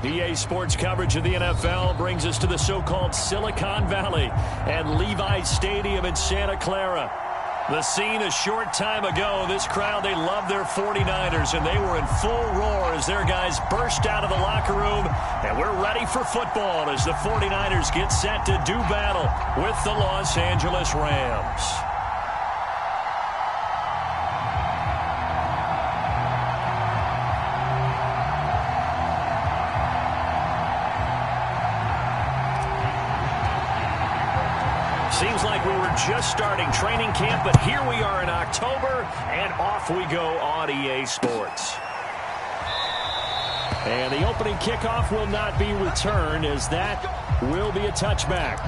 EA Sports coverage of the NFL brings us to the so-called Silicon Valley and Levi's Stadium in Santa Clara. The scene a short time ago, this crowd, they love their 49ers, and they were in full roar as their guys burst out of the locker room, and we're ready for football as the 49ers get set to do battle with the Los Angeles Rams. Seems like we were just starting training camp, but here we are in October, and off we go on EA Sports. And the opening kickoff will not be returned, as that will be a touchback.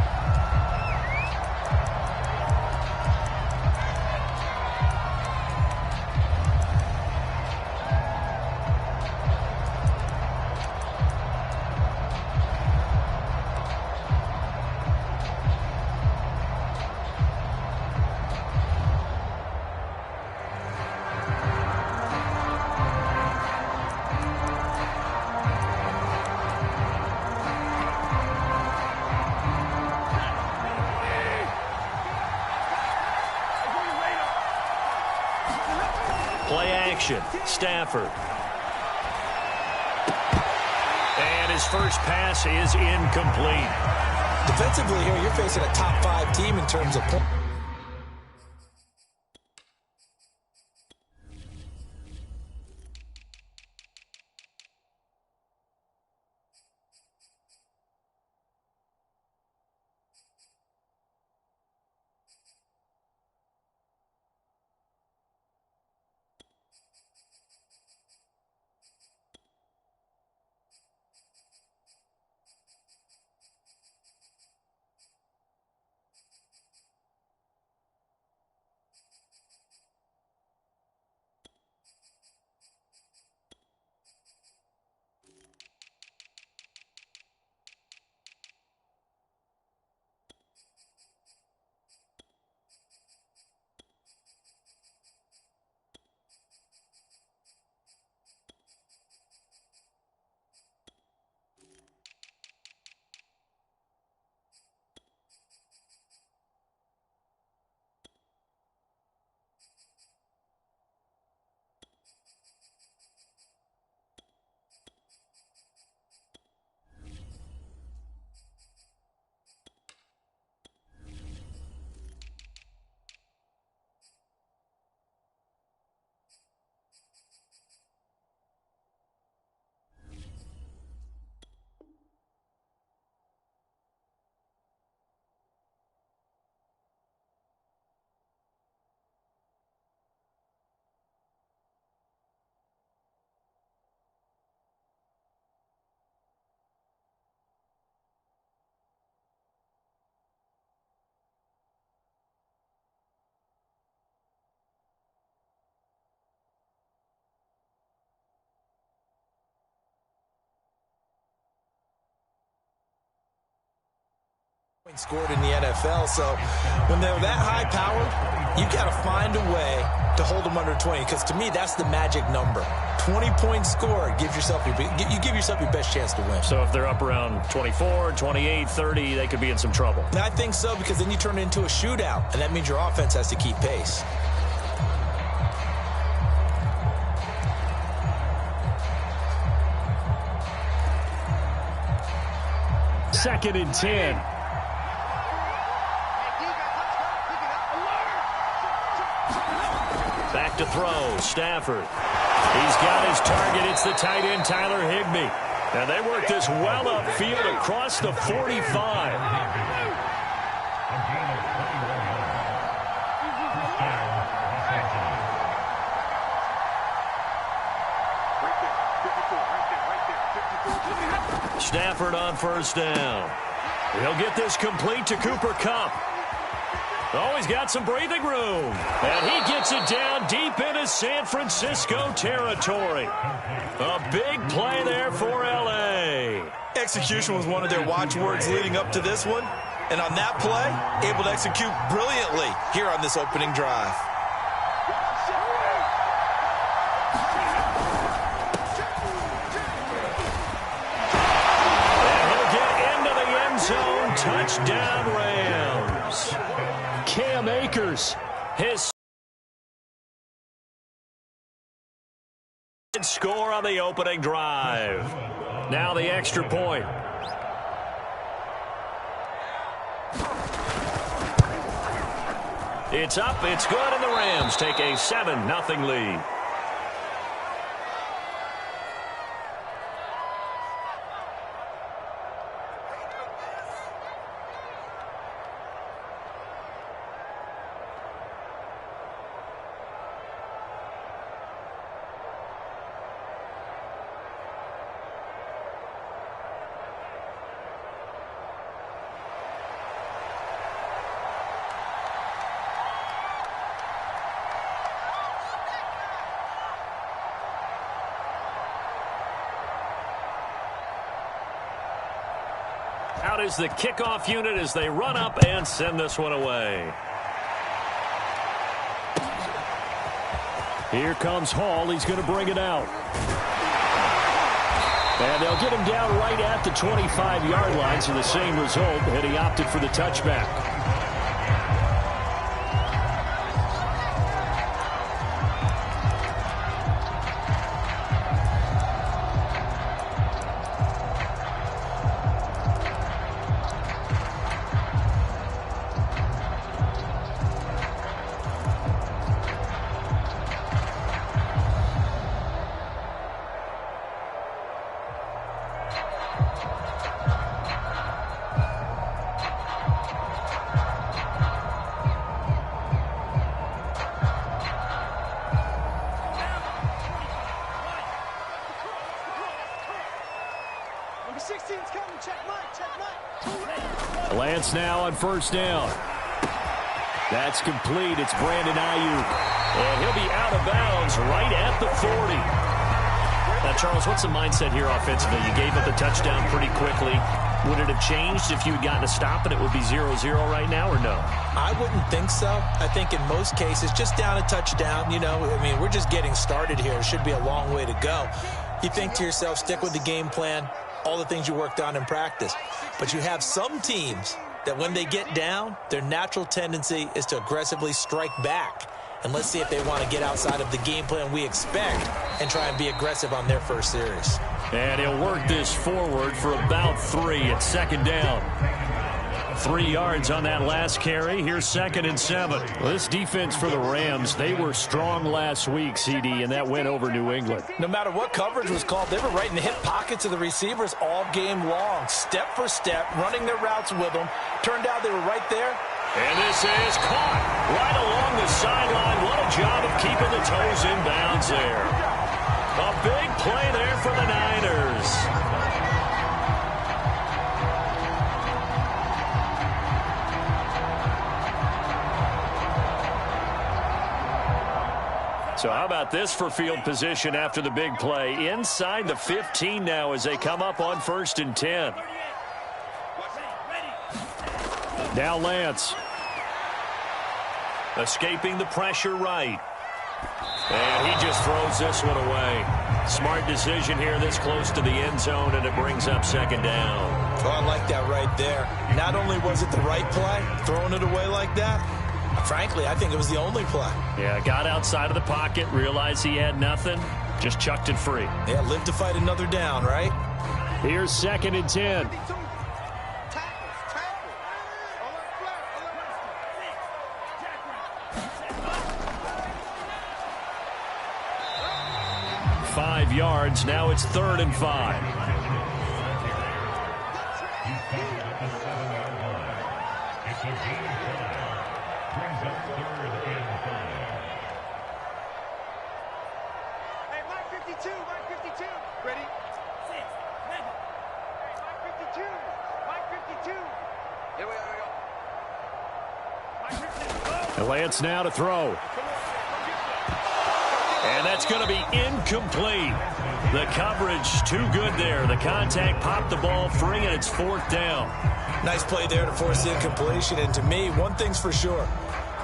Play action. Stafford. And his first pass is incomplete. Defensively here, you're facing a top 5 team in terms of points. Scored in the NFL, so when they're that high powered, you got to find a way to hold them under 20, because to me that's the magic number. 20 points scored, you give yourself your best chance to win. So if they're up around 24, 28, 30, they could be in some trouble. And I think so, because then you turn it into a shootout, and that means your offense has to keep pace. Second and 10. Back to throw, Stafford. He's got his target. It's the tight end, Tyler Higbee. And they work this well upfield across the 45. Stafford on first down. He'll get this complete to Cooper Kupp. Oh, he's got some breathing room. And he gets it down deep into San Francisco territory. A big play there for L.A. Execution was one of their watchwords leading up to this one. And on that play, able to execute brilliantly here on this opening drive. Touchdown, Rams. Cam Akers, his score on the opening drive. Now the extra point. It's up, it's good, and the Rams take a 7-0 lead. Out is the kickoff unit as they run up and send this one away. Here comes Hall. He's going to bring it out. And they'll get him down right at the 25-yard line, so the same result, and he opted for the touchback. Lance now on first down. That's complete. It's Brandon Ayuk. And he'll be out of bounds right at the 40. Now, Charles, what's the mindset here offensively? You gave up the touchdown pretty quickly. Would it have changed if you had gotten a stop and it would be 0-0 right now, or no? I wouldn't think so. I think in most cases, just down a touchdown, you know, I mean, we're just getting started here. It should be a long way to go. You think to yourself, stick with the game plan, all the things you worked on in practice. But you have some teams that when they get down, their natural tendency is to aggressively strike back. And let's see if they want to get outside of the game plan we expect and try and be aggressive on their first series. And he'll work this forward for about 3 at second down. 3 yards on that last carry. Here's 2nd and 7. Well, this defense for the Rams, they were strong last week, CD, and that went over New England. No matter what coverage was called, they were right in the hip pockets of the receivers all game long, step for step, running their routes with them. Turned out they were right there. And this is caught right along the sideline. What a job of keeping the toes in bounds there. A big play there for the Niners. So how about this for field position after the big play? Inside the 15 now as they come up on 1st and 10. Now Lance. Escaping the pressure right. And he just throws this one away. Smart decision here this close to the end zone, and it brings up 2nd down. Oh, I like that right there. Not only was it the right play, throwing it away like that, frankly, I think it was the only play. Yeah, got outside of the pocket, realized he had nothing, just chucked it free. Yeah, live to fight another down, right? Here's 2nd and 10. Five yards. Now it's 3rd and 5. Lance now to throw. And that's going to be incomplete. The coverage too good there. The contact popped the ball free, and it's 4th down. Nice play there to force the incompletion. And to me, one thing's for sure.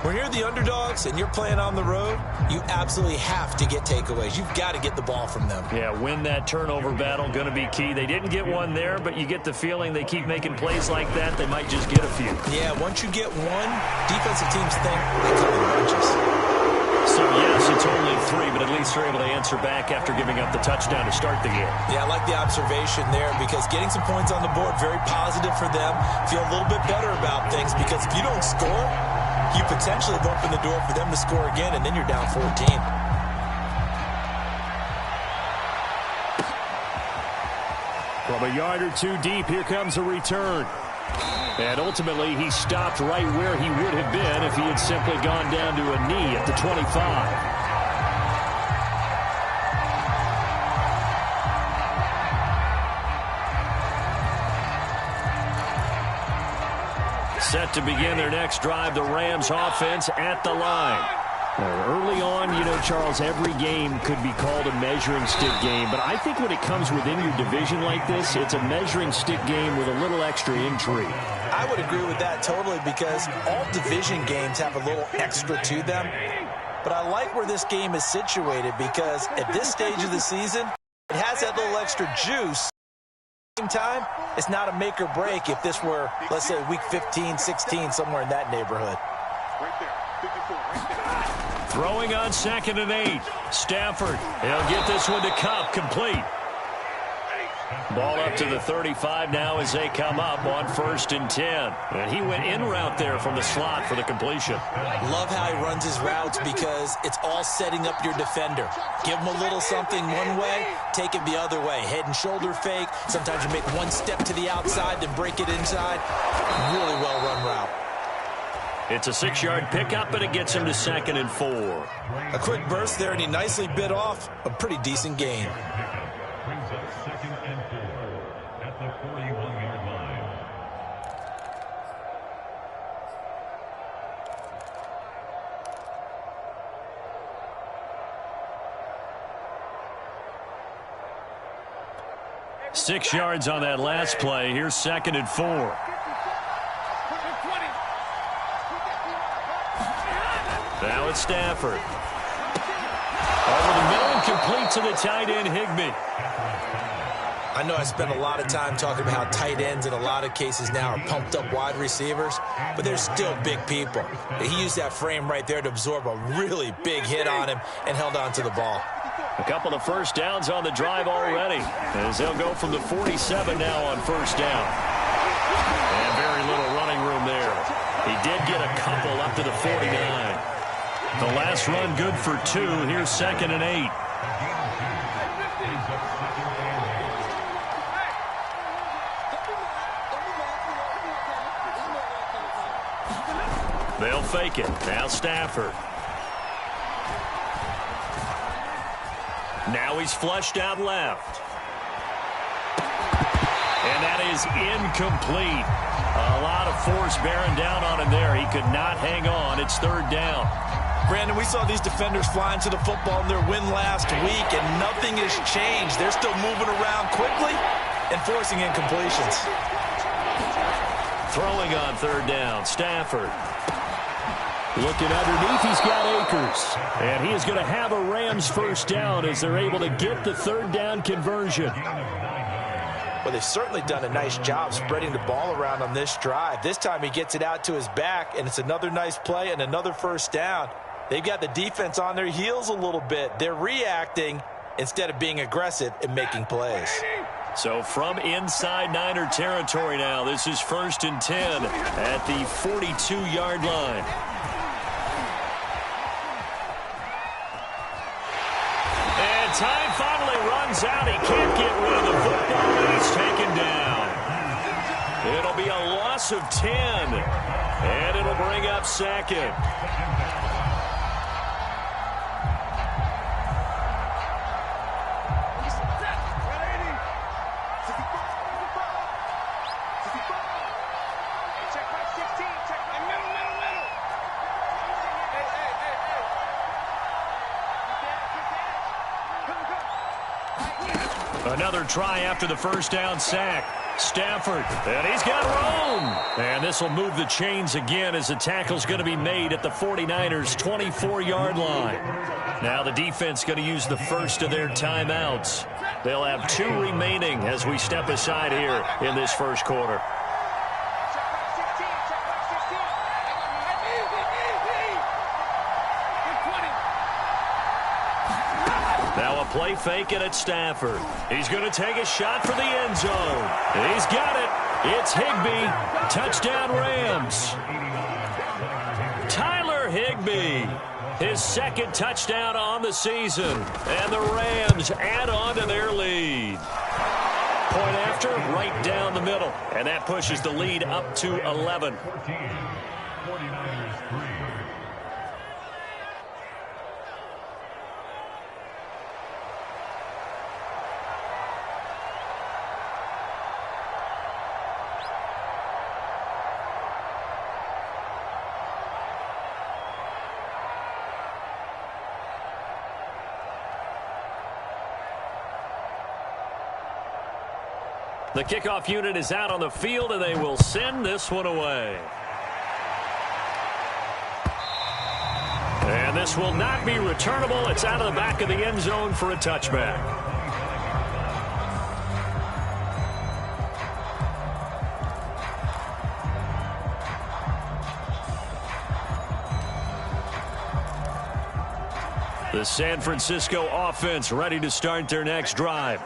When you're the underdogs and you're playing on the road, you absolutely have to get takeaways. You've got to get the ball from them. Yeah, win that turnover battle, going to be key. They didn't get one there, but you get the feeling they keep making plays like that, they might just get a few. Yeah, once you get one, defensive teams think they come in bunches. So, yes, it's only 3, but at least they're able to answer back after giving up the touchdown to start the game. Yeah, I like the observation there because getting some points on the board, very positive for them. Feel a little bit better about things because if you don't score, you potentially have opened the door for them to score again, and then you're down 14. From a yard or two deep, here comes a return. And ultimately, he stopped right where he would have been if he had simply gone down to a knee at the 25. Set to begin their next drive, the Rams offense at the line. Early on, you know, Charles, every game could be called a measuring stick game. But I think when it comes within your division like this, it's a measuring stick game with a little extra intrigue. I would agree with that totally because all division games have a little extra to them. But I like where this game is situated because at this stage of the season, it has that little extra juice. At the same time, it's not a make or break if this were, let's say, week 15, 16, somewhere in that neighborhood. Right there. 54, right there. Throwing on 2nd and 8. Stafford, he'll get this one to Kupp, complete. Ball up to the 35 now as they come up on 1st and 10. And he went in route there from the slot for the completion. Love how he runs his routes because it's all setting up your defender. Give him a little something one way, take it the other way. Head and shoulder fake. Sometimes you make one step to the outside, then break it inside. Really well-run route. It's a 6-yard pickup, and it gets him to 2nd and 4. A quick burst there, and he nicely bit off a pretty decent gain. Brings up 2nd and 4 at the 41-yard line. Six yards on that last play. Here's 2nd and 4. Now it's Stafford. Over the middle and complete to the tight end, Higbee. I know I spent a lot of time talking about how tight ends in a lot of cases now are pumped up wide receivers, but they're still big people. He used that frame right there to absorb a really big hit on him and held on to the ball. A couple of first downs on the drive already, as they'll go from the 47 now on 1st down. And very little running room there. He did get a couple up to the 49. The last run good for 2. Here's 2nd and 8. They'll fake it. Now Stafford. Now he's flushed out left. And that is incomplete. A lot of force bearing down on him there. He could not hang on. It's 3rd down. Brandon, we saw these defenders flying to the football in their win last week, and nothing has changed. They're still moving around quickly and forcing incompletions. Throwing on 3rd down, Stafford. Looking underneath, he's got Akers. And he is going to have a Rams 1st down as they're able to get the 3rd down conversion. Well, they've certainly done a nice job spreading the ball around on this drive. This time he gets it out to his back, and it's another nice play and another 1st down. They've got the defense on their heels a little bit. They're reacting instead of being aggressive and making plays. So from inside Niner territory now, this is 1st and 10 at the 42-yard line. And time finally runs out. He can't get rid of the football, and he's taken down. It'll be a loss of 10, and it'll bring up 2nd. Another try after the 1st down sack. Stafford, and he's got room. And this will move the chains again as the tackle's going to be made at the 49ers' 24-yard line. Now the defense going to use the first of their timeouts. They'll have 2 remaining as we step aside here in this first quarter. Now a play fake and it's Stafford. He's going to take a shot for the end zone. He's got it. It's Higbee. Touchdown Rams. Tyler Higbee. His second touchdown on the season. And the Rams add on to their lead. Point after, right down the middle. And that pushes the lead up to 11. 49ers 3. The kickoff unit is out on the field, and they will send this one away. And this will not be returnable. It's out of the back of the end zone for a touchback. The San Francisco offense ready to start their next drive.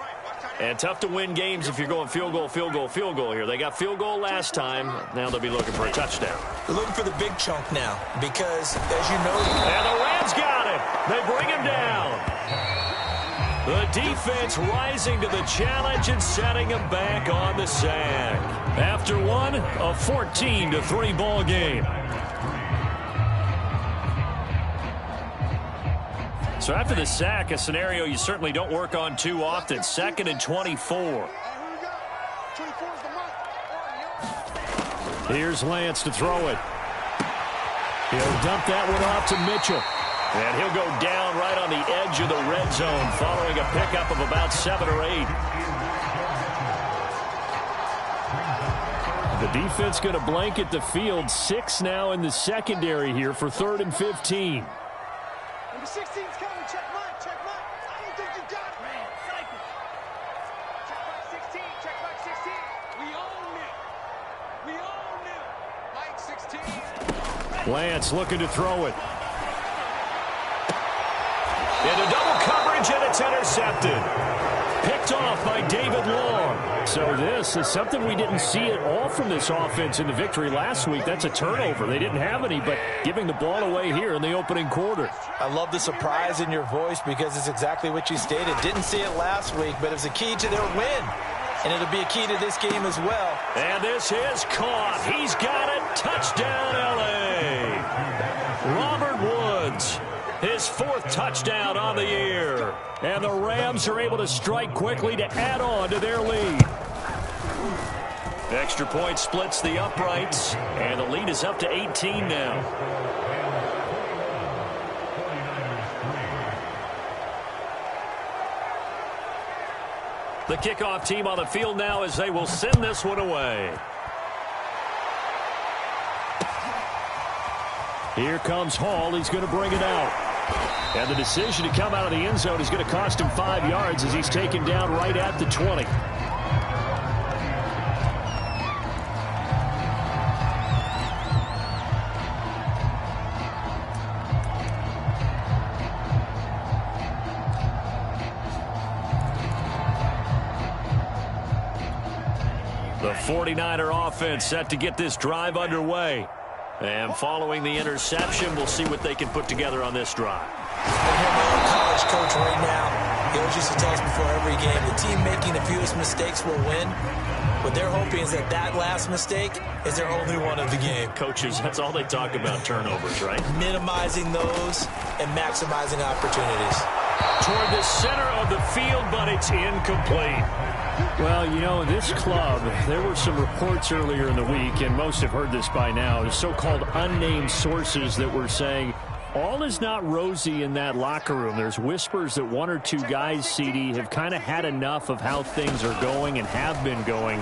And tough to win games if you're going field goal, field goal, field goal here. They got field goal last time. Now they'll be looking for a touchdown. They're looking for the big chunk now because, as you know... And the Rams got it. They bring him down. The defense rising to the challenge and setting him back on the sack. After one, a 14-3 ball game. So after the sack, a scenario you certainly don't work on too often. 2nd and 24. Here's Lance to throw it. He'll dump that one off to Mitchell. And he'll go down right on the edge of the red zone following a pickup of about 7 or 8. The defense going to blanket the field. 6 now in the secondary here for 3rd and 15. Number 16's coming. Check Mike. Check Mike. I don't think you got it. Man, cycle. Check Mike 16. Check Mike 16. We own it. We own it. Mike 16. Lance looking to throw it. Into double coverage, and it's intercepted. Picked off by David Long. So this is something we didn't see at all from this offense in the victory last week. That's a turnover. They didn't have any, but giving the ball away here in the opening quarter. I love the surprise in your voice because it's exactly what you stated. Didn't see it last week, but it was a key to their win. And it'll be a key to this game as well. And this is caught. He's got it. Touchdown, L.A. Robert Woods. His 4th touchdown on the year. And the Rams are able to strike quickly to add on to their lead. Extra point splits the uprights. And the lead is up to 18 now. The kickoff team on the field now as they will send this one away. Here comes Hall. He's going to bring it out. And the decision to come out of the end zone is going to cost him 5 yards as he's taken down right at the 20. The 49er offense set to get this drive underway. And following the interception, we'll see what they can put together on this drive. I hear my own college coach right now. He always used to tell us before every game, the team making the fewest mistakes will win. What they're hoping is that that last mistake is their only one of the game. Coaches, that's all they talk about, turnovers, right? Minimizing those and maximizing opportunities. Toward the center of the field, but it's incomplete. Well, you know, this club, there were some reports earlier in the week, and most have heard this by now, the so-called unnamed sources that were saying all is not rosy in that locker room. There's whispers that 1 or 2 guys, CD, have kind of had enough of how things are going and have been going.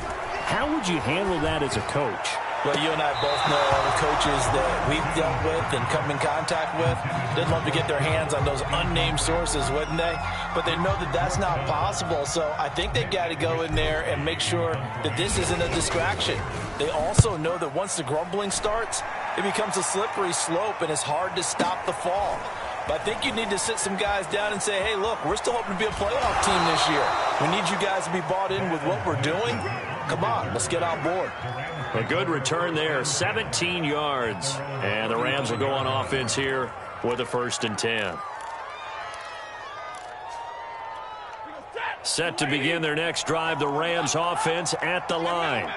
How would you handle that as a coach? Well, you and I both know all the coaches that we've dealt with and come in contact with. They'd love to get their hands on those unnamed sources, wouldn't they? But they know that that's not possible. So I think they've got to go in there and make sure that this isn't a distraction. They also know that once the grumbling starts, it becomes a slippery slope and it's hard to stop the fall. But I think you need to sit some guys down and say, hey, look, we're still hoping to be a playoff team this year. We need you guys to be bought in with what we're doing. Come on, let's get on board. A good return there, 17 yards. And the Rams will go on offense here with a 1st and 10. Set to begin their next drive, the Rams offense at the line.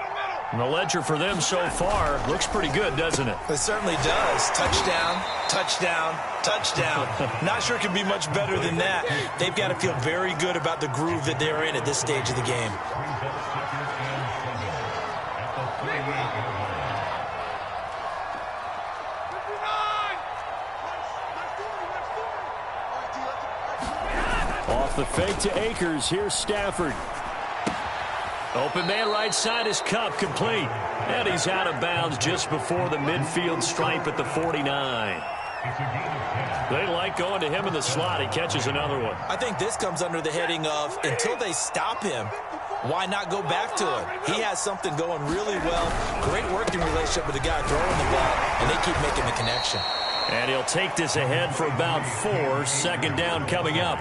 And the ledger for them so far looks pretty good, doesn't it? It certainly does. Touchdown, touchdown, touchdown. Not sure it can be much better than that. They've got to feel very good about the groove that they're in at this stage of the game. Off the fake to Akers. Here's Stafford. Open man right side is Kupp, complete. And he's out of bounds just before the midfield stripe at the 49. They like going to him in the slot. He catches another one. I think this comes under the heading of until they stop him, why not go back to him? He has something going really well. Great working relationship with the guy throwing the ball, and they keep making the connection. And he'll take this ahead for about 4. 2nd down coming up.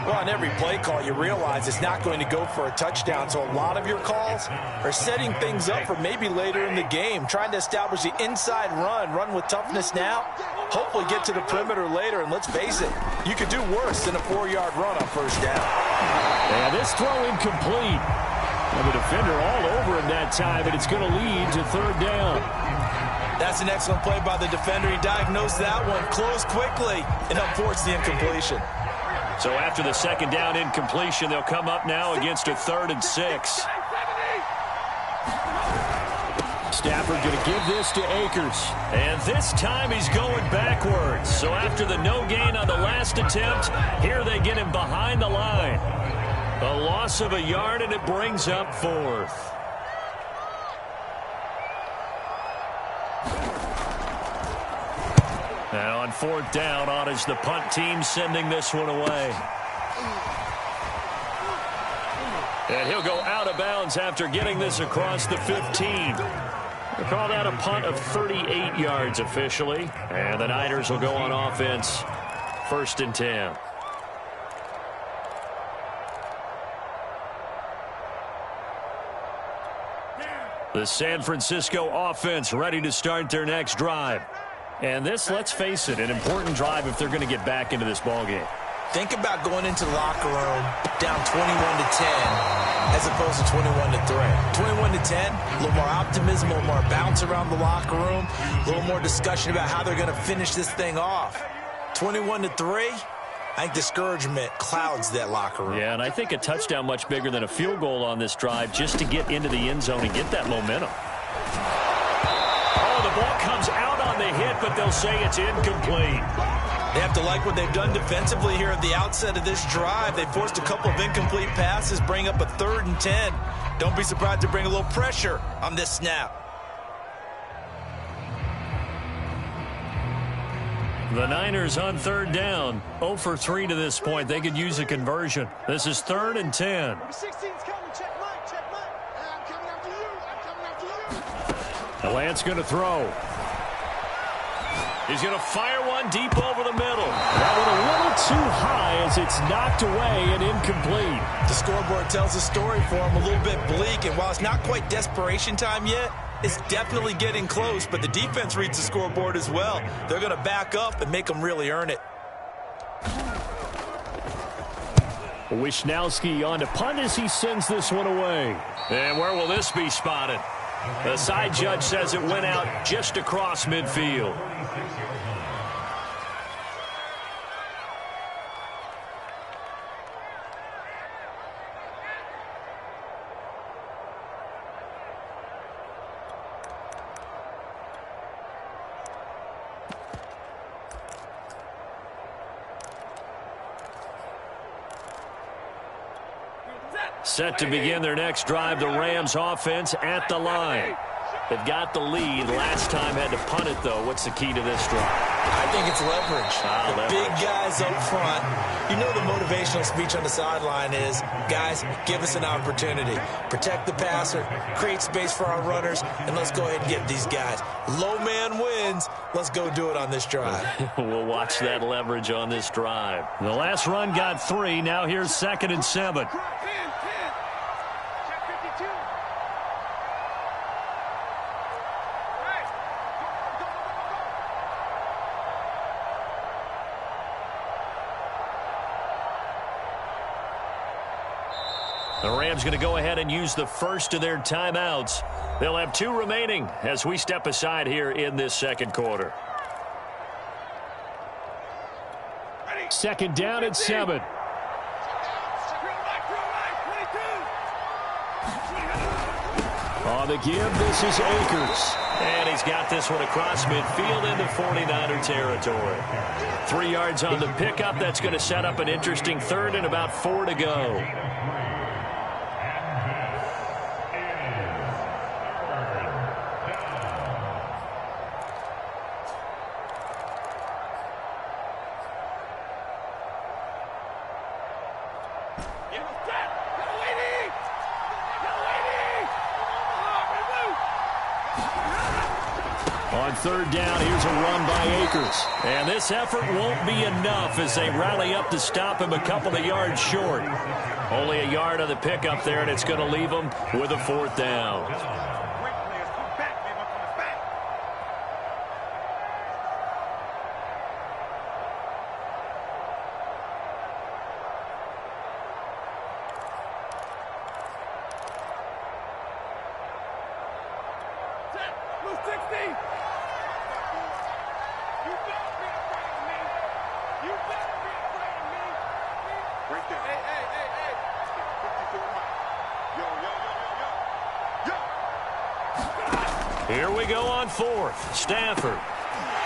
Well, on every play call, you realize it's not going to go for a touchdown. So a lot of your calls are setting things up for maybe later in the game, trying to establish the inside run with toughness now, hopefully get to the perimeter later. And let's face it, you could do worse than a 4-yard run on 1st down. And this throw incomplete. And the defender all over him that time, and it's going to lead to 3rd down. That's an excellent play by the defender. He diagnosed that one, closed quickly, and forced the incompletion. So after the 2nd down incompletion, they'll come up now against a 3rd and 6. Stafford going to give this to Akers. And this time he's going backwards. So after the no gain on the last attempt, here they get him behind the line. A loss of a yard, and it brings up 4th. Now on 4th down, on is the punt team sending this one away. And he'll go out of bounds after getting this across the 15. We'll call that a punt of 38 yards officially. And the Niners will go on offense, 1st and 10. The San Francisco offense ready to start their next drive. And this, let's face it, an important drive if they're going to get back into this ballgame. Think about going into the locker room down 21-10 as opposed to 21-3. 21-10, a little more optimism, a little more bounce around the locker room, a little more discussion about how they're going to finish this thing off. 21-3, I think discouragement clouds that locker room. Yeah, and I think a touchdown much bigger than a field goal on this drive just to get into the end zone and get that momentum. Oh, the ball comes out on the hit, but they'll say it's incomplete. They have to like what they've done defensively here at the outset of this drive. They forced a couple of incomplete passes, bring up a 3rd and 10. Don't be surprised to bring a little pressure on this snap. The Niners on 3rd down, 0 for 3 to this point. They could use a conversion. This is 3rd and 10. 16's coming. Check Mike. Check Mike. I'm coming after you. I'm coming after you. Lance going to throw. He's going to fire one deep over the middle. That one a little too high as it's knocked away and incomplete. The scoreboard tells a story for him, a little bit bleak, and while it's not quite desperation time yet, it's definitely getting close, but the defense reads the scoreboard as well. They're going to back up and make them really earn it. Wisnowski on to punt as he sends this one away. And where will this be spotted? The side judge says it went out just across midfield. Set to begin their next drive, the Rams offense at the line. They've got the lead. Last time had to punt it, though. What's the key to this drive? I think it's leverage. Leverage. Big guys up front. You know the motivational speech on the sideline is, guys, give us an opportunity. Protect the passer, create space for our runners, and let's go ahead and get these guys. Low man wins. Let's go do it on this drive. We'll watch that leverage on this drive. The last run got 3. Now here's 2nd and 7. The Rams going to go ahead and use the first of their timeouts. They'll have 2 remaining as we step aside here in this second quarter. 2nd down and 7. On the give, this is Akers. And he's got this one across midfield into 49er territory. 3 yards on the pickup. That's going to set up an interesting 3rd and about 4 to go. On 3rd down, here's a run by Akers. And this effort won't be enough as they rally up to stop him a couple of yards short. Only a yard on the pickup there, and it's going to leave them with a 4th down. Here we go on 4th. Stafford.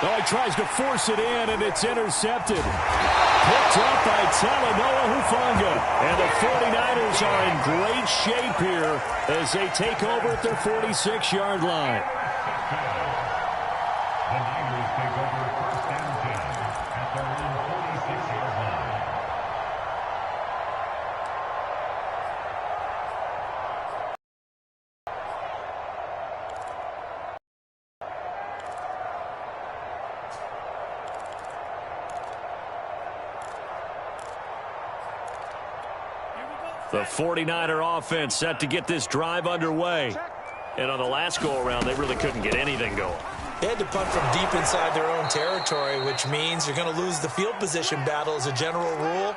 Oh, he tries to force it in, and it's intercepted. Picked up by Talanoa Hufanga. And the 49ers are in great shape here as they take over at their 46-yard line. The Niners take over 1st and 10 at their own 46-yard line. The 49er offense set to get this drive underway. And on the last go-around, they really couldn't get anything going. They had to punt from deep inside their own territory, which means you're going to lose the field position battle as a general rule.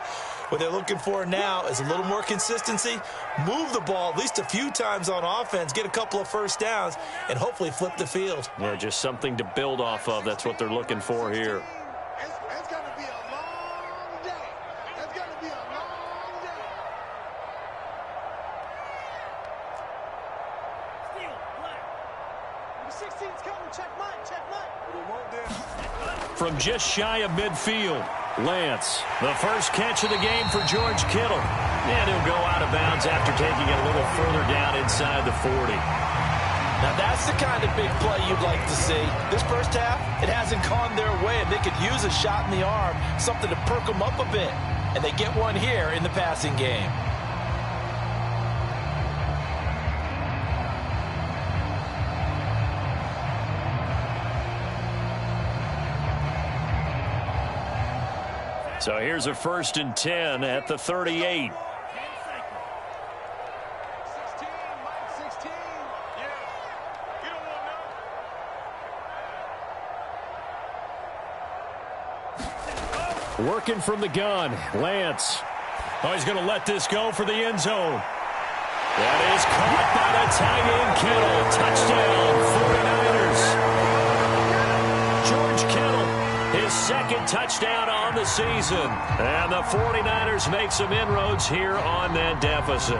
What they're looking for now is a little more consistency, move the ball at least a few times on offense, get a couple of 1st downs, and hopefully flip the field. Yeah, just something to build off of. That's what they're looking for here. It's going to be a long day. It's going to be a long day. Steal, black. Number 16's coming. Check mine, check mine. From just shy of midfield, Lance, the first catch of the game for George Kittle. And he'll go out of bounds after taking it a little further down inside the 40. Now that's the kind of big play you'd like to see. This first half, it hasn't gone their way, and they could use a shot in the arm, something to perk them up a bit. And they get one here in the passing game. So here's a 1st and 10 at the 38. 16, Mike 16. Yeah. You don't want to know. Working from the gun, Lance. Oh, he's going to let this go for the end zone. That is caught by the tight end Kittle. Touchdown, 49ers. George Kittle, his 2nd touchdown on the season. And the 49ers make some inroads here on that deficit.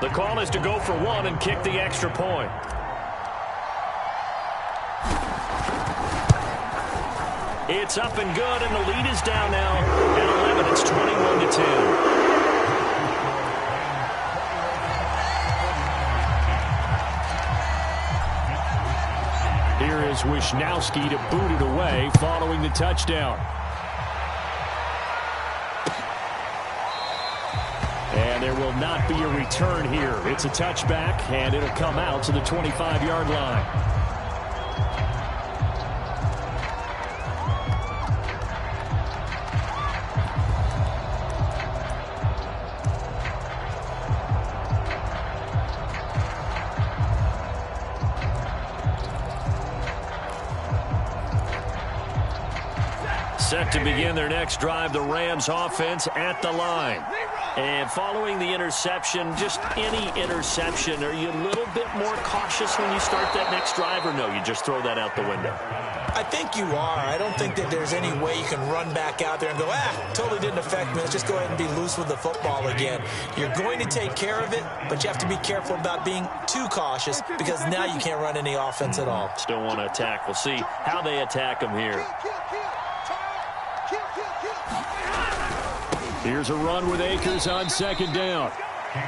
The call is to go for 1 and kick the extra point. It's up and good, and the lead is down now at 11. It's 21-10. Here is Wisnowski to boot it away following the touchdown. And there will not be a return here. It's a touchback, and it'll come out to the 25-yard line. Set to begin their next drive, the Rams offense at the line. And following the interception, just any interception, are you a little bit more cautious when you start that next drive, or no, you just throw that out the window? I think you are. I don't think that there's any way you can run back out there and go, totally didn't affect me. Let's just go ahead and be loose with the football again. You're going to take care of it, but you have to be careful about being too cautious because now you can't run any offense at all. Still want to attack. We'll see how they attack them here. Here's a run with Akers on second down.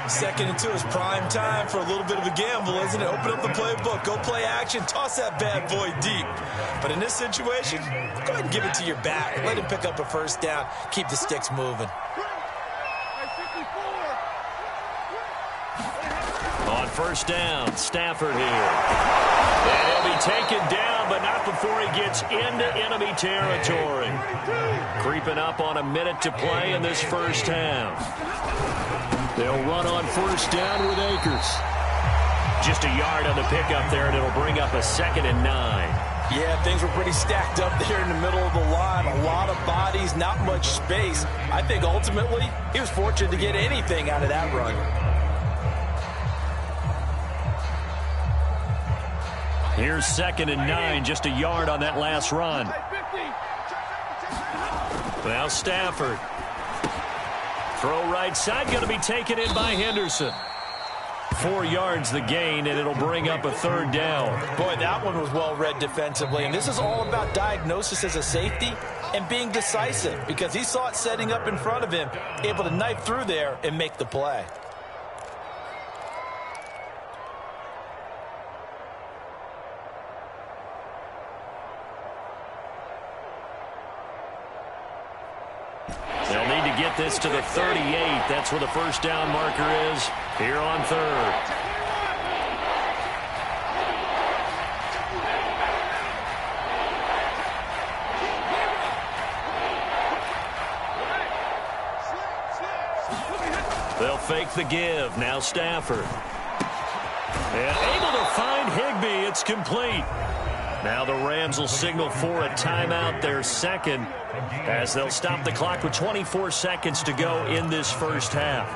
2nd and 2 is prime time for a little bit of a gamble, isn't it? Open up the playbook, go play action, toss that bad boy deep. But in this situation, go ahead and give it to your back. Let him pick up a first down. Keep the sticks moving. On first down, Stafford here. And he'll be taken down, but not before he gets into enemy territory. Creeping up on a minute to play in this first half. They'll run on first down with Akers. Just a yard on the pickup there, and it'll bring up a 2nd and 9. Yeah, things were pretty stacked up there in the middle of the line. A lot of bodies, not much space. I think ultimately he was fortunate to get anything out of that run. Here's 2nd and 9, just a yard on that last run. Now Stafford. Throw right side, going to be taken in by Henderson. 4 yards the gain, and it'll bring up a 3rd down. Boy, that one was well read defensively, and this is all about diagnosis as a safety and being decisive because he saw it setting up in front of him, able to knife through there and make the play. They'll need to get this to the 38. That's where the first down marker is here on 3rd. They'll fake the give. Now Stafford. And able to find Higbee. It's complete. Now the Rams will signal for a timeout, their 2nd, as they'll stop the clock with 24 seconds to go in this first half.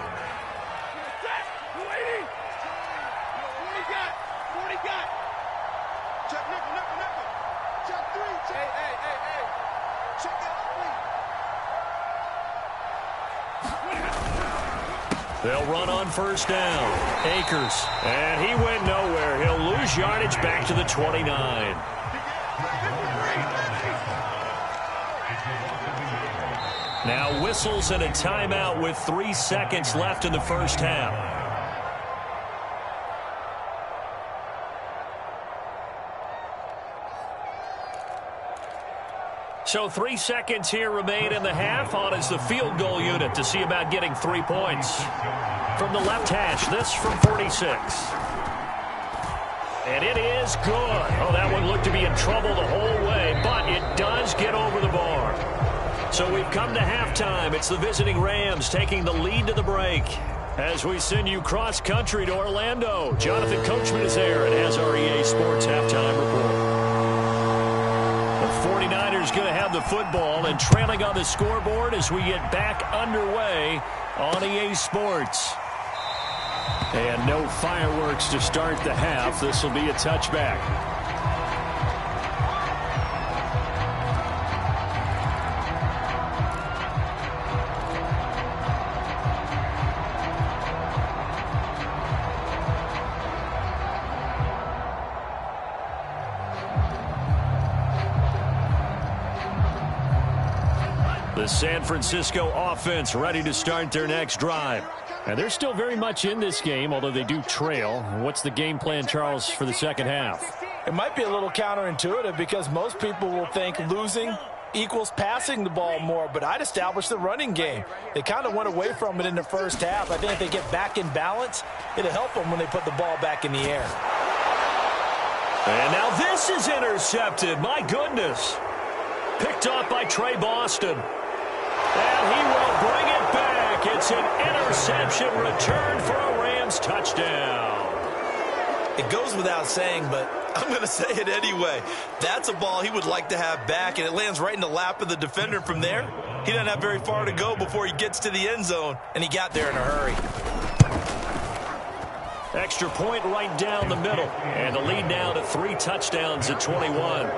They'll run on first down. Akers. And he went nowhere. He'll lose yardage back to the 29. Now whistles and a timeout with 3 seconds left in the first half. So 3 seconds here remain in the half. On is the field goal unit to see about getting 3 points. From the left hash, this from 46. And it is good. Oh, that one looked to be in trouble the whole way, but it does get over the bar. So we've come to halftime. It's the visiting Rams taking the lead to the break. As we send you cross-country to Orlando, Jonathan Coachman is there and has our EA Sports halftime report. The 49ers going to have the football and trailing on the scoreboard as we get back underway on EA Sports. And no fireworks to start the half. This will be a touchback. The San Francisco offense ready to start their next drive. And they're still very much in this game, although they do trail. What's the game plan, Charles, for the second half? It might be a little counterintuitive because most people will think losing equals passing the ball more, but I'd establish the running game. They kind of went away from it in the first half. I think if they get back in balance, it'll help them when they put the ball back in the air. And now this is intercepted. My goodness. Picked off by Trey Boston. And he will bring it back. It's an interception return for a Rams touchdown. It goes without saying, but I'm going to say it anyway. That's a ball he would like to have back, and it lands right in the lap of the defender from there. He doesn't have very far to go before he gets to the end zone, and he got there in a hurry. Extra point right down the middle. And the lead now to 3 touchdowns at 21.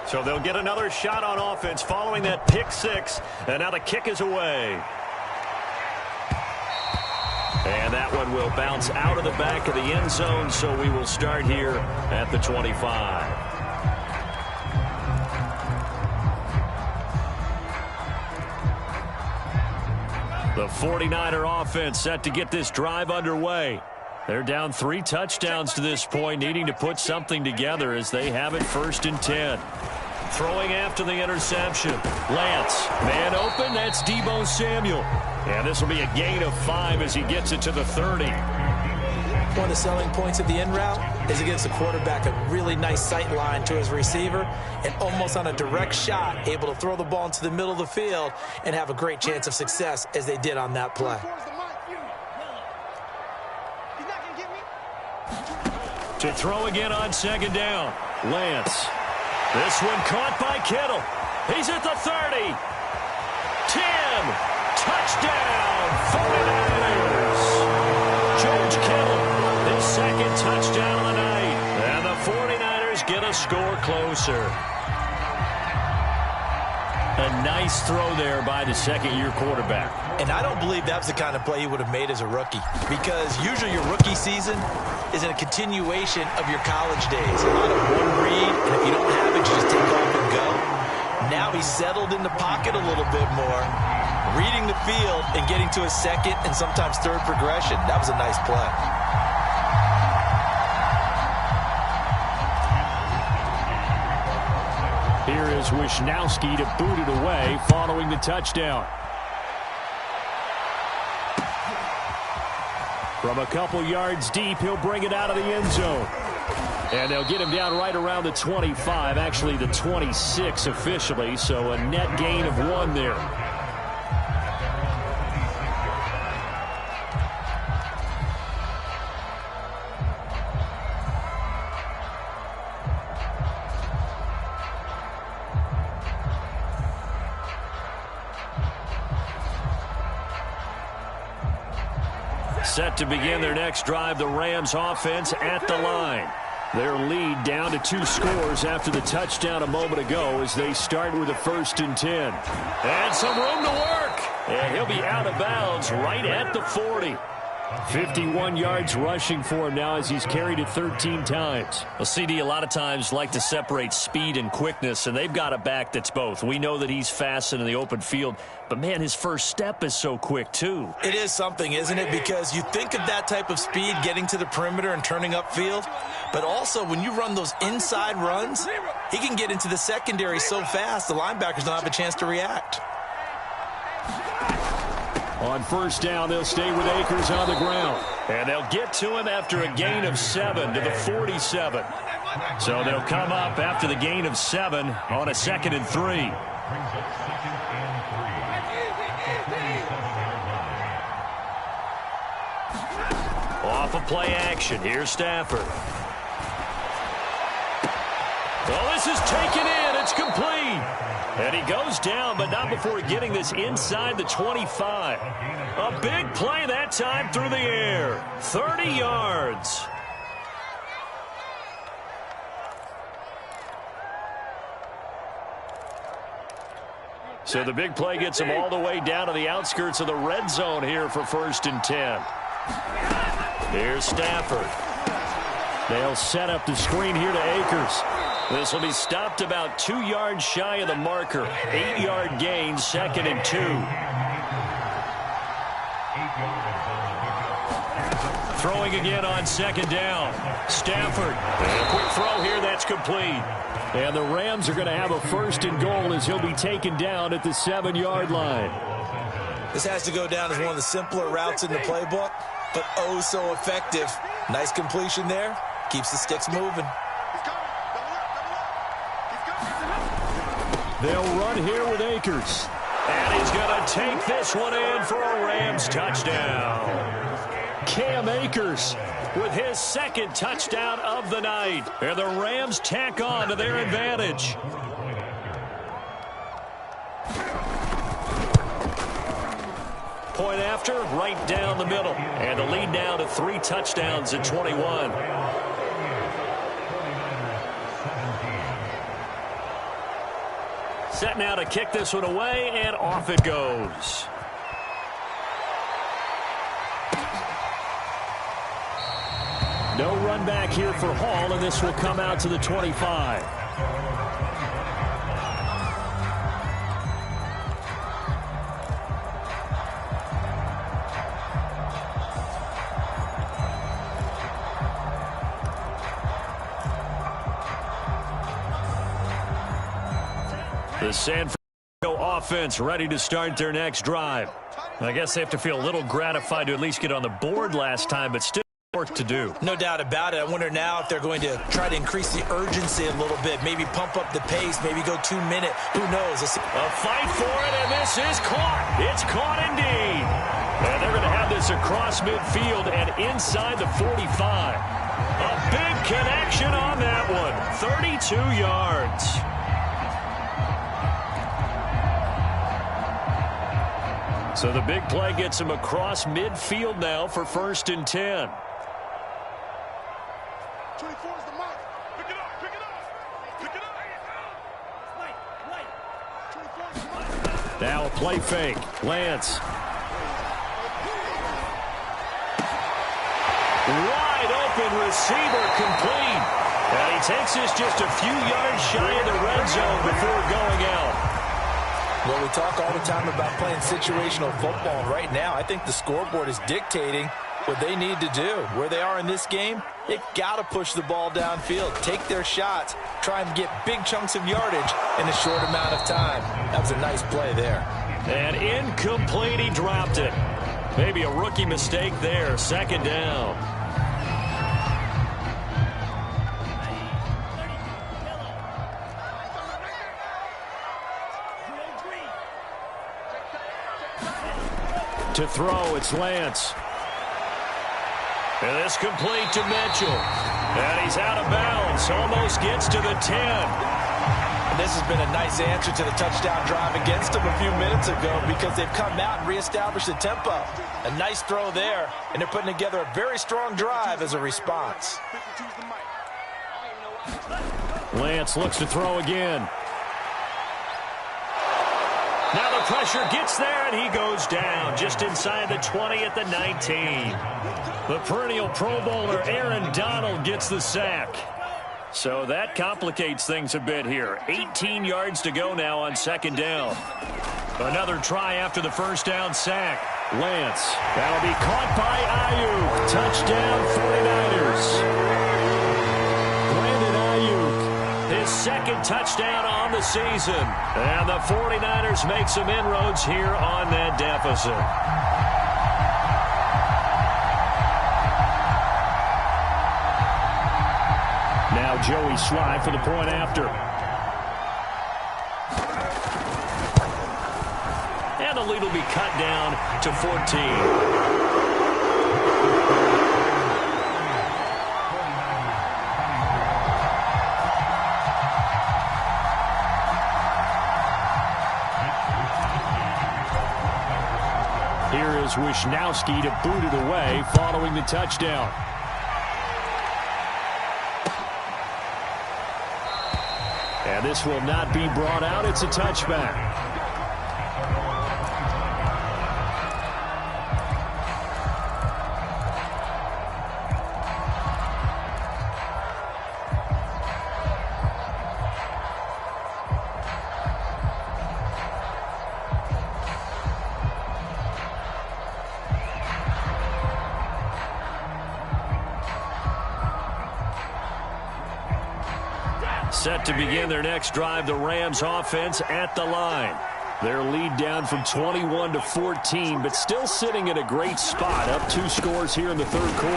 So they'll get another shot on offense following that pick 6. And now the kick is away. And that one will bounce out of the back of the end zone, so we will start here at the 25. The 49er offense set to get this drive underway. They're down 3 touchdowns to this point, needing to put something together as they have it 1st and 10. Throwing after the interception. Lance, man open, that's Deebo Samuel. And this will be a gain of 5 as he gets it to the 30. One of the selling points of the in route is it gives the quarterback a really nice sight line to his receiver and almost on a direct shot able to throw the ball into the middle of the field and have a great chance of success as they did on that play. To throw again on 2nd down. Lance. This one caught by Kittle. He's at the 30. 10. Touchdown. 49ers. George Kittle, his 2nd touchdown of the night. And the 49ers get a score closer. A nice throw there by the 2nd-year quarterback. And I don't believe that's the kind of play he would have made as a rookie, because usually your rookie season is a continuation of your college days. A lot of one read, and if you don't have it, you just take off and go. Now he's settled in the pocket a little bit more, reading the field and getting to his 2nd and sometimes 3rd progression. That was a nice play. Here is Wisnowski to boot it away following the touchdown. From a couple yards deep, he'll bring it out of the end zone. And they'll get him down right around the 25, actually the 26 officially, so a net gain of 1 there. Set to begin their next drive, the Rams offense at the line. Their lead down to 2 scores after the touchdown a moment ago as they start with a 1st and 10. And some room to work. And he'll be out of bounds right at the 40. 51 yards rushing for him now as he's carried it 13 times. Well, CD, a lot of times like to separate speed and quickness, and they've got a back that's both. We know that he's fast in the open field, but, man, his first step is so quick, too. It is something, isn't it? Because you think of that type of speed getting to the perimeter and turning upfield, but also when you run those inside runs, he can get into the secondary so fast the linebackers don't have a chance to react. On 1st down, they'll stay with Akers on the ground. And they'll get to him after a gain of 7 to the 47. So they'll come up after the gain of 7 on a 2nd and 3. Off of play action. Here's Stafford. Well, this is taken in. It's complete. And he goes down, but not before getting this inside the 25. A big play that time through the air. 30 yards. So the big play gets him all the way down to the outskirts of the red zone here for 1st and 10. Here's Stafford. They'll set up the screen here to Akers. This will be stopped about 2 yards shy of the marker. 8-yard gain, 2nd and 2. Throwing again on 2nd down. Stafford. And a quick throw here. That's complete. And the Rams are going to have a 1st and goal as he'll be taken down at the 7-yard line. This has to go down as one of the simpler routes in the playbook, but oh so effective. Nice completion there. Keeps the sticks moving. They'll run here with Akers. And he's going to take this one in for a Rams touchdown. Cam Akers with his 2nd touchdown of the night. And the Rams tack on to their advantage. Point after, right down the middle. And the lead now to 3 touchdowns at 21. Set now to kick this one away, and off it goes. No run back here for Hall, and this will come out to the 25. The San Francisco offense ready to start their next drive. I guess they have to feel a little gratified to at least get on the board last time, but still work to do. No doubt about it. I wonder now if they're going to try to increase the urgency a little bit, maybe pump up the pace, maybe go 2 minute. Who knows? A fight for it, and this is caught. It's caught indeed. And they're going to have this across midfield and inside the 45. A big connection on that one. 32 yards. So the big play gets him across midfield now for 1st and 10. 24 is the mark. Pick it up, pick it up. Pick it up. Wait. 24 is the mark. Now a play fake. Lance. Wide open receiver complete. And he takes this just a few yards shy of the red zone before going out. Well, we talk all the time about playing situational football. And right now, I think the scoreboard is dictating what they need to do. Where they are in this game, they've got to push the ball downfield, take their shots, try and get big chunks of yardage in a short amount of time. That was a nice play there. And incomplete, he dropped it. Maybe a rookie mistake there. 2nd down. To throw, it's Lance. And this complete to Mitchell. And he's out of bounds. Almost gets to the 10. And this has been a nice answer to the touchdown drive against them a few minutes ago because they've come out and reestablished the tempo. A nice throw there, and they're putting together a very strong drive as a response. Lance looks to throw again. Now the pressure gets there, and he goes down just inside the 20 at the 19. The perennial Pro Bowler Aaron Donald gets the sack. So that complicates things a bit here. 18 yards to go now on 2nd down. Another try after the 1st down sack. Lance. That'll be caught by Ayuk. Touchdown 49ers. His 2nd touchdown on the season. And the 49ers make some inroads here on that deficit. Now Joey Sly for the point after. And the lead will be cut down to 14. Here is Wisnowski to boot it away following the touchdown. And this will not be brought out. It's a touchback. set to begin their next drive. The Rams offense at the line. Their lead down from 21 to 14, but still sitting in a great spot, up 2 scores here in the third quarter.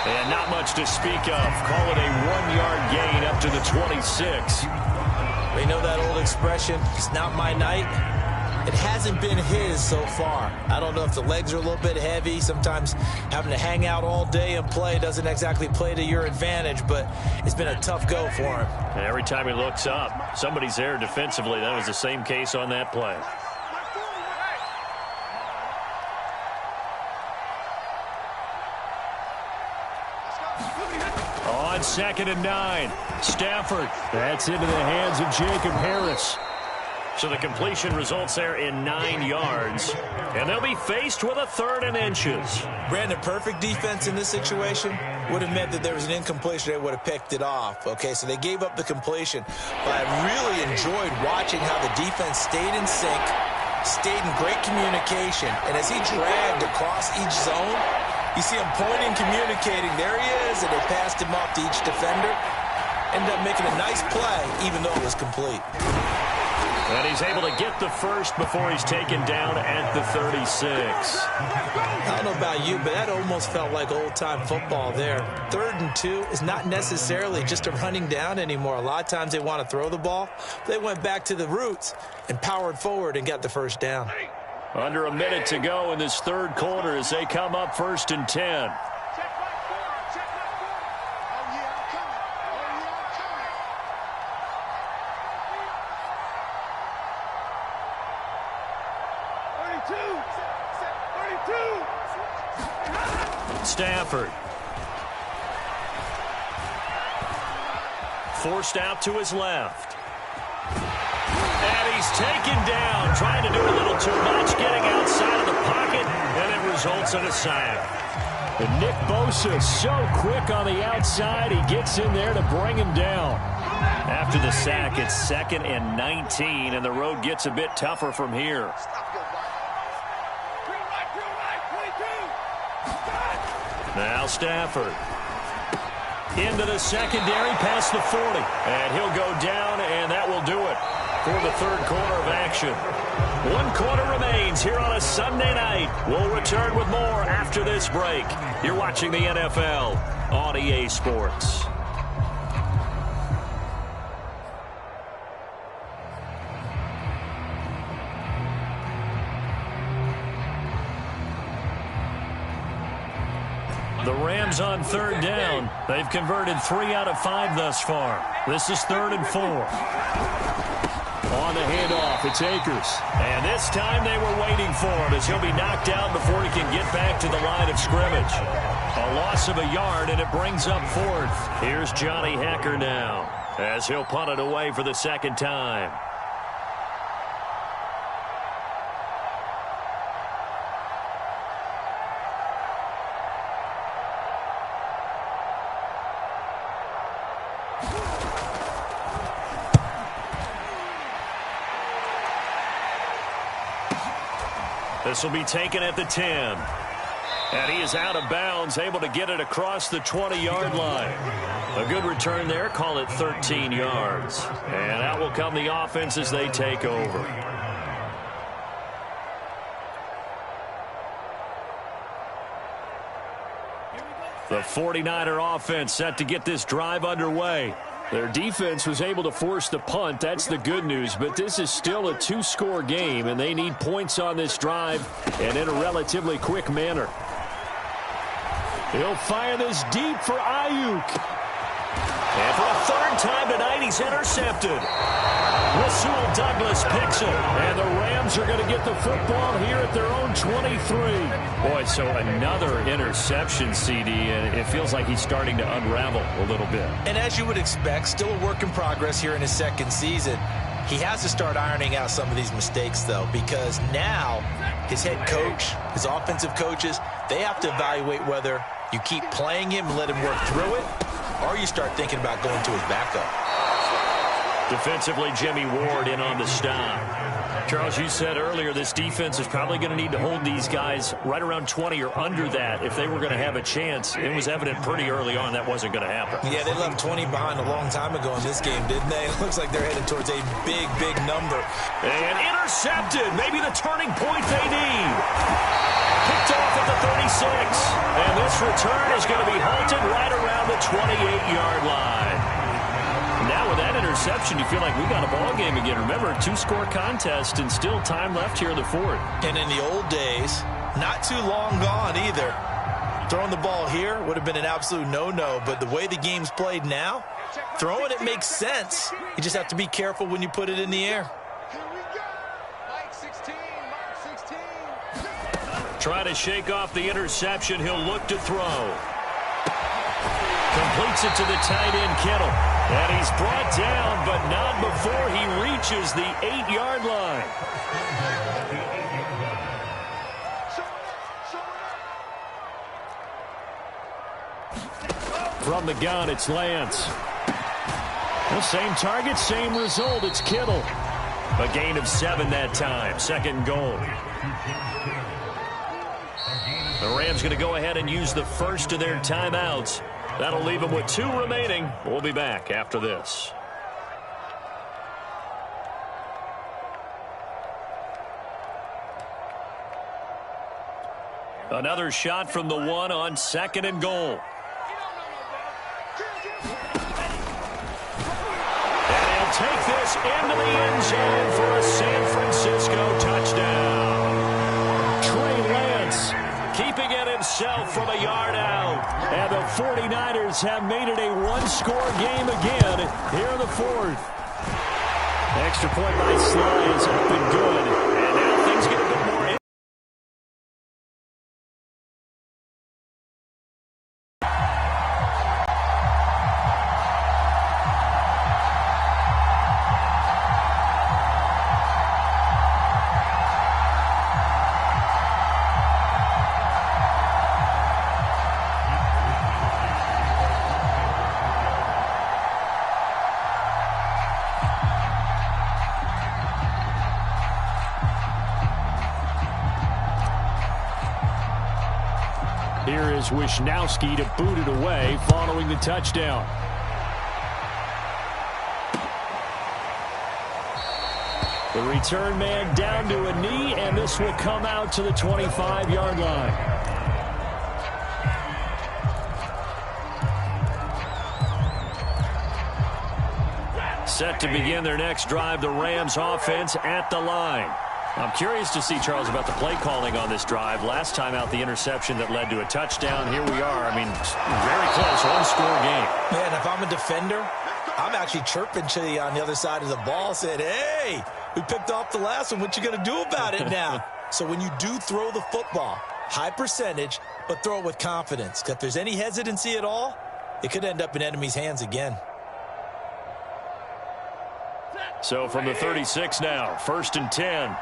And not much to speak of. Call it a 1-yard gain up to the 26. We know that old expression, it's not my night. It hasn't been his so far. I don't know if the legs are a little bit heavy. Sometimes having to hang out all day and play doesn't exactly play to your advantage, but it's been a tough go for him. And every time he looks up, somebody's there defensively. That was the same case on that play. On 2nd and 9, Stafford. That's into the hands of Jacob Harris. So the completion results there in 9 yards. And they'll be faced with a 3rd and inches. Brandon, perfect defense in this situation would have meant that there was an incompletion. They would have picked it off. Okay, so they gave up the completion. But I really enjoyed watching how the defense stayed in sync, stayed in great communication. And as he dragged across each zone, you see him pointing, communicating. There he is, and they passed him up to each defender. Ended up making a nice play, even though it was complete. And he's able to get the first before he's taken down at the 36. I don't know about you, but that almost felt like old-time football there. 3rd and 2 is not necessarily just a running down anymore. A lot of times they want to throw the ball. They went back to the roots and powered forward and got the first down. Under a minute to go in this third quarter as they come up 1st and 10. Stafford. Forced out to his left. And he's taken down, trying to do a little too much, getting outside of the pocket, and it results in a sack. And Nick Bosa so quick on the outside, he gets in there to bring him down. After the sack, it's 2nd and 19, and the road gets a bit tougher from here. Now Stafford. Into the secondary, past the 40. And he'll go down, and that will do it for the third quarter of action. 1 quarter remains here on a Sunday night. We'll return with more after this break. You're watching the NFL on EA Sports. The Rams on 3rd down. They've converted 3 out of 5 thus far. This is 3rd and 4. On the handoff, it's Akers. And this time they were waiting for him as he'll be knocked out before he can get back to the line of scrimmage. A loss of a yard, and it brings up 4th. Here's Johnny Hekker now as he'll punt it away for the 2nd time. This will be taken at the 10. And he is out of bounds, able to get it across the 20-yard line. A good return there, call it 13 yards. And out will come the offense as they take over. The 49er offense set to get this drive underway. Their defense was able to force the punt. That's the good news. But this is still a 2-score game, and they need points on this drive and in a relatively quick manner. He'll fire this deep for Ayuk. And for a 3rd time tonight, he's intercepted. Rasul Douglas picks it. And the Rams are going to get the football here at their own 23. Boy, so another interception, CD, and it feels like he's starting to unravel a little bit. And as you would expect, still a work in progress here in his 2nd season. He has to start ironing out some of these mistakes, though, because now his head coach, his offensive coaches, they have to evaluate whether you keep playing him and let him work through it, or you start thinking about going to his backup. Defensively, Jimmy Ward in on the stop. Charles, you said earlier this defense is probably going to need to hold these guys right around 20 or under that if they were going to have a chance. It was evident pretty early on that wasn't going to happen. Yeah, they left 20 behind a long time ago in this game, didn't they? It looks like they're headed towards a big, big number. And intercepted. Maybe the turning point they need. Picked off at the 36. And this return is going to be halted right around the 28-yard line. Now with that interception, you feel like we got a ball game again. Remember, a two-score contest and still time left here in the fourth. And in the old days, not too long gone either. Throwing the ball here would have been an absolute no-no, but the way the game's played now, throwing it makes sense. You just have to be careful when you put it in the air. Mike 16, Mark 16. Try to shake off the interception. He'll look to throw. Completes it to the tight end, Kittle. And he's brought down, but not before he reaches the 8-yard line. From the gun, it's Lance. The same target, same result. It's Kittle. A gain of 7 that time. Second and goal. The Rams going to go ahead and use the first of their timeouts. That'll leave them with 2 remaining. We'll be back after this. Another shot from the 1 on second and goal. And he'll take this into the end zone for a San Francisco touchdown. Trey Lance keeping it himself from a yard out. And the 49ers have made it a one-score game again here in the fourth. Extra point by Sly is up and good. And now things get a bit more in. Here is Wishnowski to boot it away following the touchdown. The return man down to a knee, and this will come out to the 25-yard line. Set to begin their next drive, the Rams offense at the line. I'm curious to see, Charles, about the play calling on this drive. Last time out, the interception that led to a touchdown. Here we are. I mean, very close, one-score game. Man, if I'm a defender, I'm actually chirping to you on the other side of the ball, saying, hey, we picked off the last one. What you going to do about it now? So when you do throw the football, high percentage, but throw it with confidence. If there's any hesitancy at all, it could end up in enemy's hands again. So from the 36 now, 1st and 10.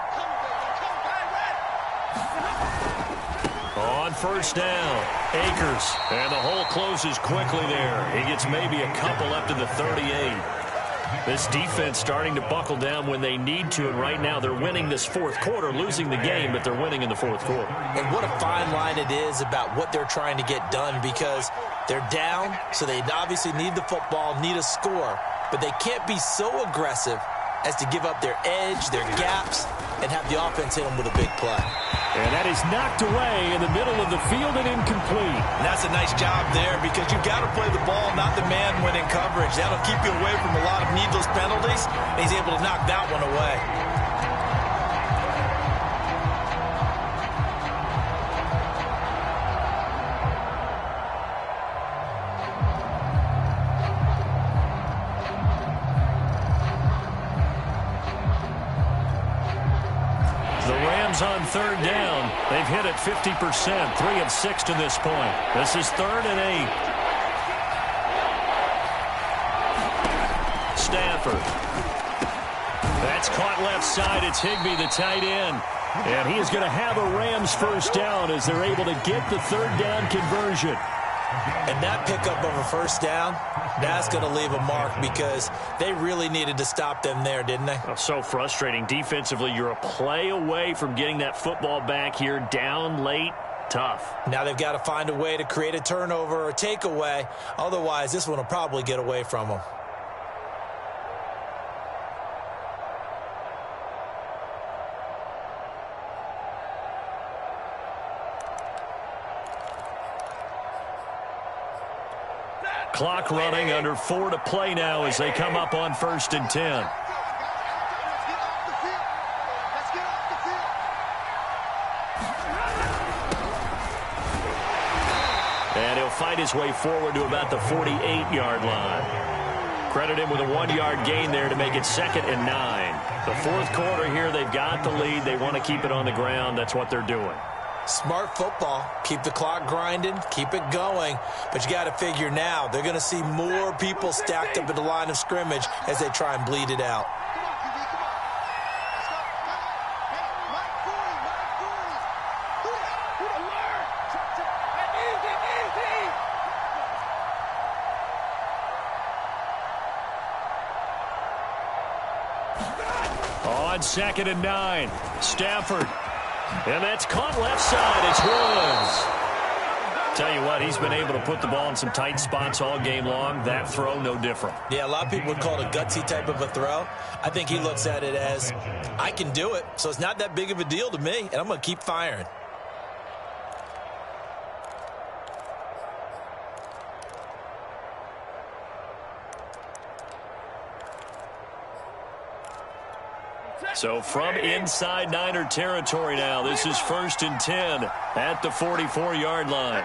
On first down, Akers. And the hole closes quickly there. He gets maybe a couple up to the 38. This defense starting to buckle down when they need to, and right now they're winning this fourth quarter, losing the game, but they're winning in the fourth quarter. And what a fine line it is about what they're trying to get done, because they're down, so they obviously need the football, need a score, but they can't be so aggressive as to give up their edge, their gaps, and have the offense hit them with a big play. And that is knocked away in the middle of the field and incomplete. And that's a nice job there, because you've got to play the ball, not the man when in coverage. That'll keep you away from a lot of needless penalties, and he's able to knock that one away. On third down, they've hit it 50%, 3 of 6 to this point. This is 3rd and 8. Stafford. That's caught left side. It's Higbee, the tight end. And he is going to have a Rams first down as they're able to get the 3rd down conversion. And that pickup of a first down, that's going to leave a mark because they really needed to stop them there, didn't they? Oh, so frustrating. Defensively, you're a play away from getting that football back here, down late. Tough. Now they've got to find a way to create a turnover or a takeaway. Otherwise, this one will probably get away from them. Clock running, under 4 to play now as they come up on 1st and 10. And he'll fight his way forward to about the 48-yard line. Credit him with a 1-yard gain there to make it 2nd and 9. The 4th quarter here, they've got the lead. They want to keep it on the ground. That's what they're doing. Smart football. Keep the clock grinding. Keep it going. But you got to figure now they're going to see more people stacked up at the line of scrimmage as they try and bleed it out. On 2nd and 9, Stafford. And that's caught left side. It's Woods. Tell you what, he's been able to put the ball in some tight spots all game long. That throw, no different. Yeah, a lot of people would call it a gutsy type of a throw. I think he looks at it as, I can do it, so it's not that big of a deal to me, and I'm going to keep firing. So from inside Niner territory now, this is 1st and 10 at the 44-yard line.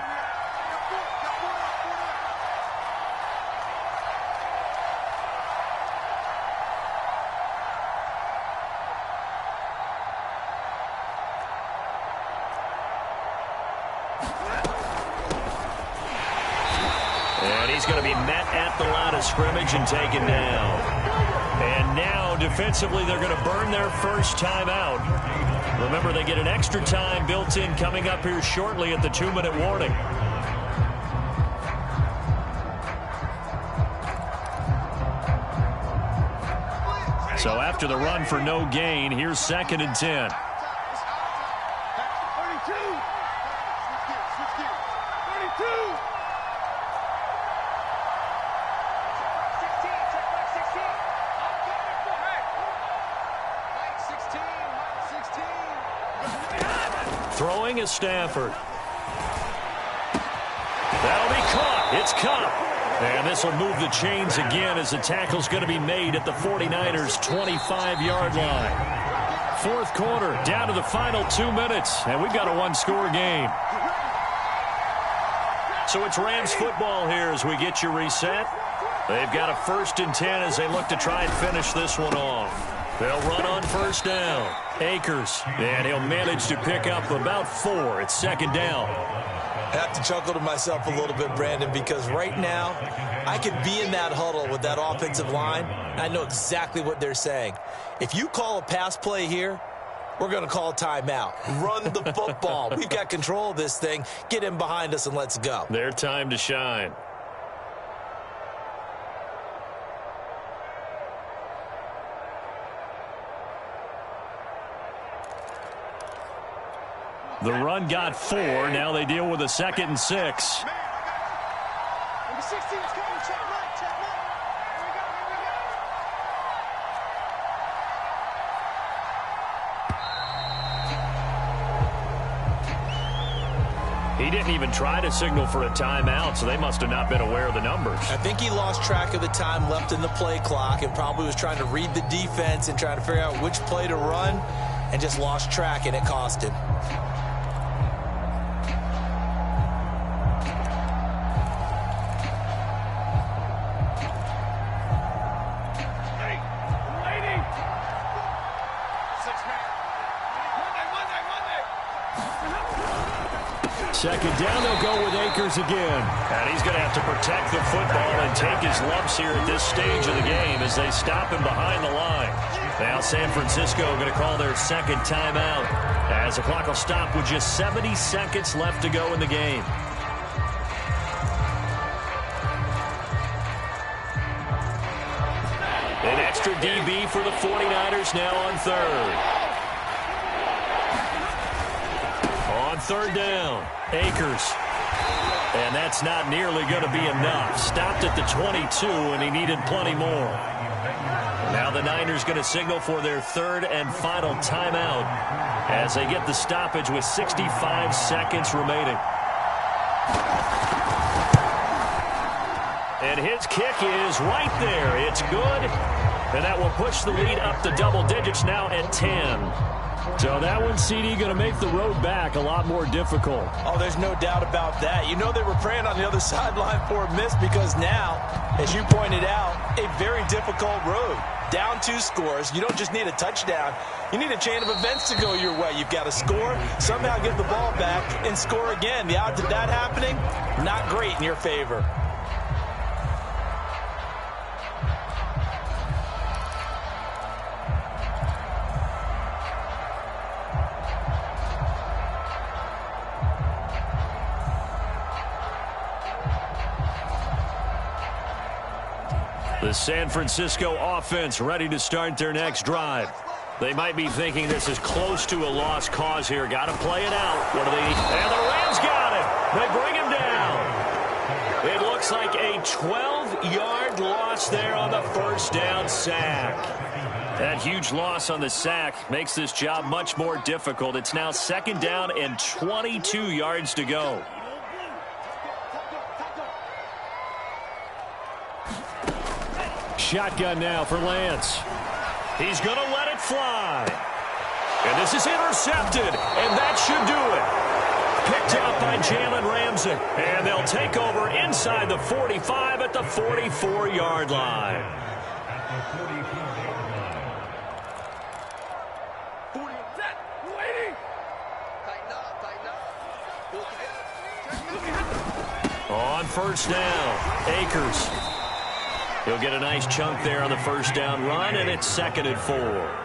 And he's going to be met at the line of scrimmage and taken down. And now, defensively, they're going to burn their first time out. Remember, they get an extra time built in coming up here shortly at the 2-minute warning. So after the run for no gain, here's 2nd and 10. Throwing is Stafford. That'll be caught. It's Kupp. And this will move the chains again as the tackle's going to be made at the 49ers' 25-yard line. 4th quarter, down to the final 2 minutes, and we've got a one-score game. So it's Rams football here as we get you reset. They've got a 1st and 10 as they look to try and finish this one off. They'll run on 1st down. Akers, and he'll manage to pick up about 4. It's 2nd down. I have to chuckle to myself a little bit, Brandon, because right now I could be in that huddle with that offensive line. I know exactly what they're saying. If you call a pass play here, we're going to call a timeout. Run the football. We've got control of this thing. Get in behind us and let's go. Their time to shine. The run got 4. Now they deal with a 2nd and 6. Number 16's coming. Check right. Check right. Here we go. He didn't even try to signal for a timeout, so they must have not been aware of the numbers. I think he lost track of the time left in the play clock and probably was trying to read the defense and trying to figure out which play to run and just lost track, and it cost him. Second down, they'll go with Akers again. And he's going to have to protect the football and take his lumps here at this stage of the game as they stop him behind the line. Now San Francisco going to call their 2nd timeout as the clock will stop with just 70 seconds left to go in the game. extra DB for the 49ers now on third. On third down, Akers. And that's not nearly going to be enough. Stopped at the 22, and he needed plenty more. Now the Niners going to signal for their third and final timeout as they get the stoppage with 65 seconds remaining. And his kick is right there. It's good. And that will push the lead up to double digits now at 10. So that one, CD, going to make the road back a lot more difficult. Oh, there's no doubt about that. You know they were praying on the other sideline for a miss because now, as you pointed out, a very difficult road. Down 2 scores. You don't just need a touchdown. You need a chain of events to go your way. You've got to score, somehow get the ball back, and score again. The odds of that happening, not great in your favor. The San Francisco offense ready to start their next drive. They might be thinking this is close to a lost cause here. Got to play it out. What do they need? And the Rams got it. They bring him down. It looks like a 12-yard loss there on the first down sack. That huge loss on the sack makes this job much more difficult. It's now second down and 22 yards to go. Shotgun now for Lance. He's going to let it fly. And this is intercepted, and that should do it. Picked up by Jalen Ramsey. And they'll take over inside the 45 at the 44-yard line. On first down, Akers. He'll get a nice chunk there on the first down run, and it's second and 4.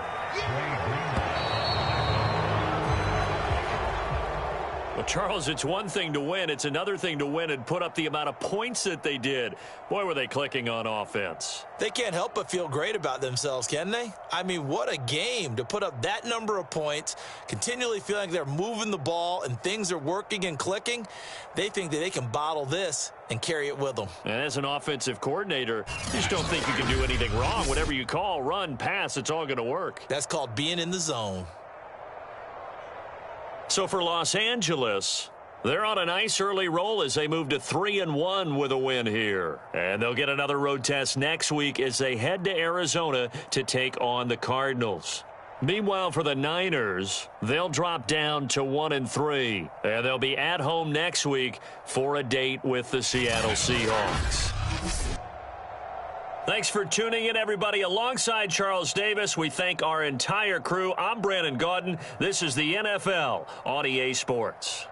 Well, Charles, it's one thing to win. It's another thing to win and put up the amount of points that they did. Boy, were they clicking on offense. They can't help but feel great about themselves, can they? I mean, what a game to put up that number of points, continually feeling like they're moving the ball and things are working and clicking. They think that they can bottle this and carry it with them. And as an offensive coordinator, you just don't think you can do anything wrong. Whatever you call, run, pass, it's all going to work. That's called being in the zone. So for Los Angeles, they're on a nice early roll as they move to 3-1 with a win here. And they'll get another road test next week as they head to Arizona to take on the Cardinals. Meanwhile, for the Niners, they'll drop down to 1-3. And they'll be at home next week for a date with the Seattle Seahawks. Thanks for tuning in, everybody. Alongside Charles Davis, we thank our entire crew. I'm Brandon Gaudin. This is the NFL on EA Sports.